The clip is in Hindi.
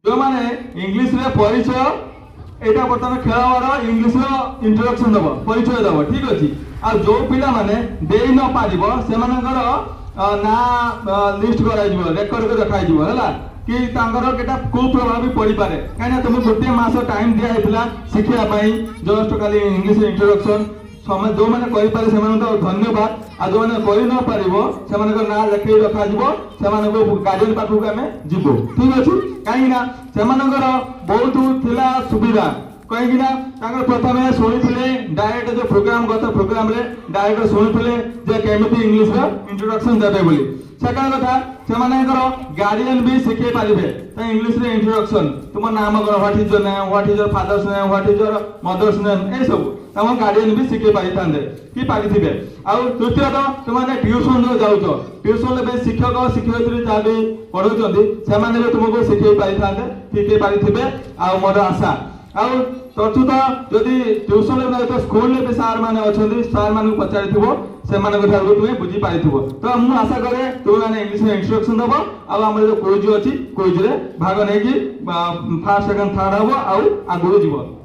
जो मैंने इंग्लिश रे परिचय एटा बर्तमान खेलवार इंग्लिश इंट्रोडक्शन दब परिचय दब ठीक अच्छे आ जो पिला माने दे न पारिबो सेमानकर ना लिस्ट कराइजिवो रेकर्ड कर रखाइजिवो हला कि तांकर केटा कुप्रभाव भी पड़ी पारे कहीं तुम गोटे मास टाइम दिया होता शिखा जस्ट खाली इंग्लिश इंट्रोडक्शन समय जो मैंने करें से धन्यवाद आ जो मैंने कर न पार से ना लेखे रखा से गार्डियन पाखक आम जीवु ठीक अच्छे कहीं से बहुत थिला सुविधा कहीं प्रथम शुणी डायरेक्ट जो प्रोग्राम गत प्रोग्राम रे डायरेक्ट शुणी केमी इंग्लिश इंट्रोडक्शन देवे बोली सेकेंड कथा से गार्डियन भी शिखे पारे इंग्लिश रे इंट्रोडक्शन तुम नाम कौन what is your name what is your father's name what is your mother's name ये सब तुम गार्डियन भी शिखे पारि था कि पारि आउ तृतीयत तुमने ट्यूशन जो जाऊच ट्यूशन में शिक्षक शिक्षयित्री जहाँ भी पढ़ाऊँ से तुमको शिखे पारि था शिखे पारि आ मोर आशा आउ चतुर्थ जदि ट्यूशन तो स्कूल भी सार मैंने अच्छा सार मान पचारि से तुम्हें बुझी पारि तो मुझे आशा करे तुम्हें इंग्लिश में इंस्ट्रक्शन दब आम जो क्विज अच्छी क्विज भाग नहीं फर्स्ट सेकेंड थर्ड हम आगू जीव।